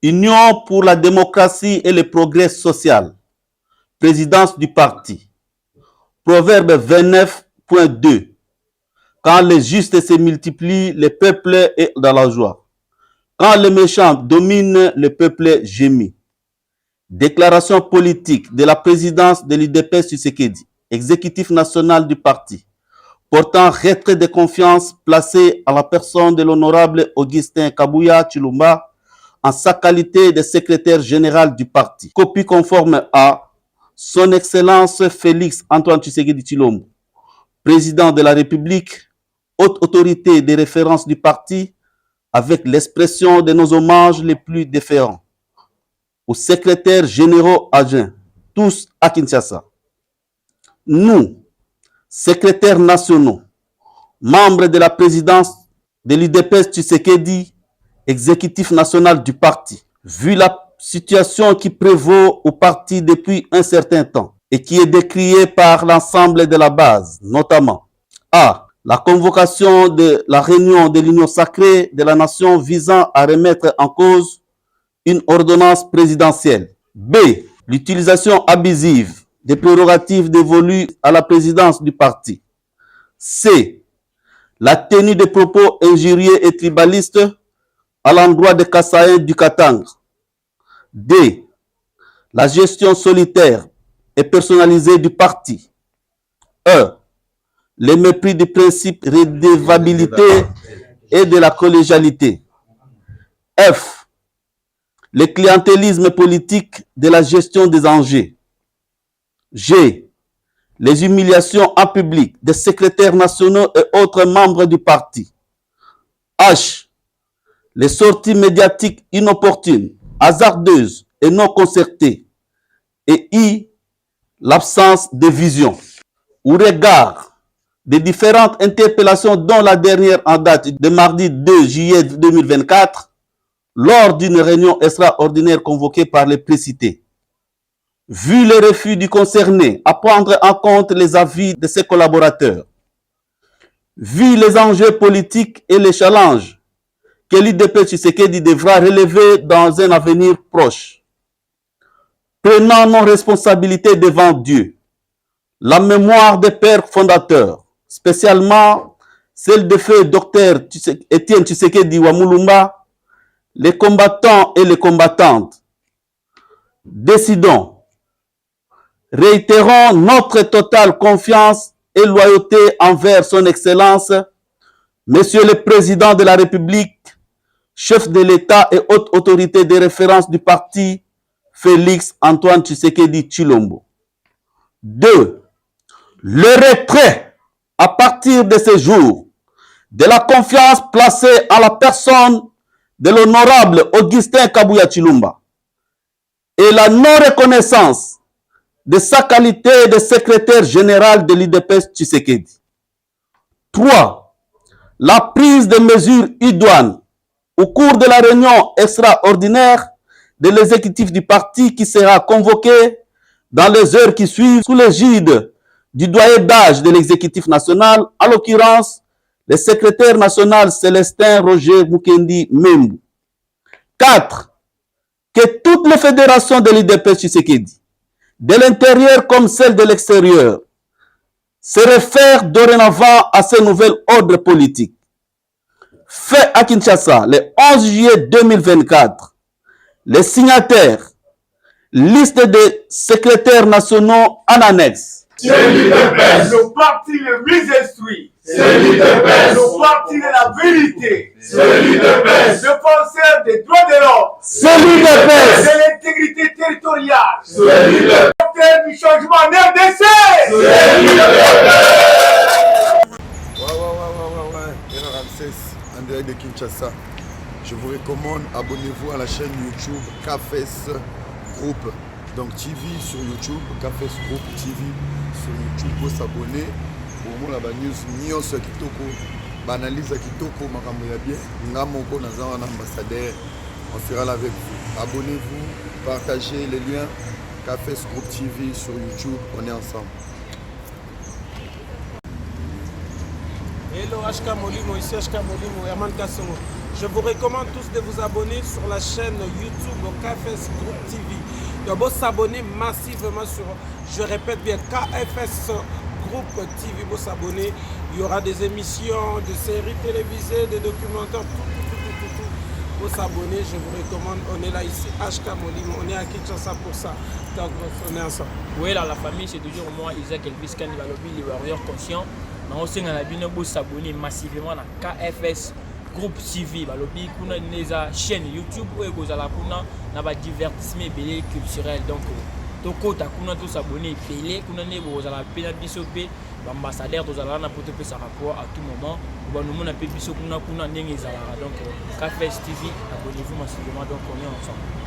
Union pour la démocratie et le progrès social. Présidence du parti. Proverbe 29.2. Quand les justes se multiplient, le peuple est dans la joie. Quand les méchants dominent, le peuple gémit. Déclaration politique de la présidence de l'UDPS Tshisekedi, exécutif national du parti, portant retrait de confiance placé à la personne de l'honorable Augustin Kabuya Tshilomba en sa qualité de secrétaire général du parti. Copie conforme à Son Excellence Félix Antoine Tshisekedi Tshilombo, président de la République, haute autorité de référence du parti, avec l'expression de nos hommages les plus déférents aux secrétaires généraux adjoints, tous à Kinshasa. Nous, secrétaires nationaux, membres de la présidence de l'UDPS Tshisekedi, exécutif national du parti, vu la situation qui prévaut au parti depuis un certain temps et qui est décriée par l'ensemble de la base, notamment A. La convocation de la réunion de l'Union sacrée de la nation visant à remettre en cause une ordonnance présidentielle. B. L'utilisation abusive des prérogatives dévolues à la présidence du parti. C. La tenue de propos injurieux et tribalistes à l'endroit des Kassaïens du Katanga. D. La gestion solitaire et personnalisée du parti. E. Le mépris du principe de redevabilité et de la collégialité. F. Le clientélisme politique de la gestion des enjeux. G. Les humiliations en public des secrétaires nationaux et autres membres du parti. H. Les sorties médiatiques inopportunes, hasardeuses et non concertées. Et I. L'absence de vision. Au regard des différentes interpellations, dont la dernière en date de mardi 2 juillet 2024, lors d'une réunion extraordinaire convoquée par les précités. Vu le refus du concerné à prendre en compte les avis de ses collaborateurs, vu les enjeux politiques et les challenges que l'UDPS Tshisekedi devra relever dans un avenir proche, prenant nos responsabilités devant Dieu, la mémoire des pères fondateurs, spécialement celle de feu Dr Étienne Tshisekedi Wamulumba, les combattants et les combattantes, décidons, réitérons notre totale confiance et loyauté envers son Excellence, Monsieur le Président de la République, chef de l'État et haute autorité de référence du parti, Félix Antoine Tshisekedi Tshilombo. 2. Le retrait, à partir de ce jour, de la confiance placée à la personne de l'honorable Augustin Kabuya Tshilomba et la non-reconnaissance de sa qualité de secrétaire général de l'UDPS Tshisekedi. 3. La prise de mesures idoines au cours de la réunion extraordinaire de l'exécutif du parti qui sera convoquée dans les heures qui suivent sous l'égide du doyen d'âge de l'exécutif national, en l'occurrence le secrétaire national Célestin Roger Mukendi Membu. 4. Que toutes les fédérations de l'UDPS Tshisekedi, de l'intérieur comme celles de l'extérieur, se réfèrent dorénavant à ce nouvel ordre politique. Fait à Kinshasa le 11 juillet 2024, les signataires, liste des secrétaires nationaux en annexe. C'est l'UDPS. Le parti le mieux instruit. C'est l'UDPS. Le parti de la vérité. C'est l'UDPS. Le penseur des droits de l'homme. C'est l'UDPS. De l'intégrité territoriale. C'est l'UDPS. Le du changement en RDC. C'est l'UDPS. Ouais. En direct de Kinshasa. Je vous recommande, abonnez-vous à la chaîne YouTube CAFES Group. Donc TV sur YouTube, CAFES Group TV sur YouTube pour s'abonner. Pour moi, la news nyonso kitoko, analyse kitoko, makambo ya bien. Ngamoko nazana ambassadeur. On sera là avec vous. Abonnez-vous, partagez les liens. CAFES Group TV sur YouTube, on est ensemble. Hello HK Molimo, ici HK Molimo, Herman Kassongo. Je vous recommande tous de vous abonner sur la chaîne YouTube KFS Group TV. De vous s'abonner massivement sur, je répète bien, KFS Group TV. Vous s'abonner, il y aura des émissions, des séries télévisées, des documentaires, tout. Vous s'abonner, je vous recommande. On est là ici, HK Molimo, on est à Kinshasa pour ça. Donc on est ensemble. Oui, là, la famille, c'est toujours moi, Isaac Elvis Kani Balobi, les warriors conscients. Mais aussi, on a bien s'abonner massivement à KFS Group TV. Balobi, on a une chaîne YouTube où vous allez avoir un divertissement belé culturel. Donc, toko ta kuna tous s'abonner belé, kuna ne vous allez payer bisope, l'ambassadeur vous allez na porter sa rapport à tout moment. Nous on a payer biso kuna n'engezala. Donc, KFS TV, abonnez-vous massivement. Donc, on est ensemble.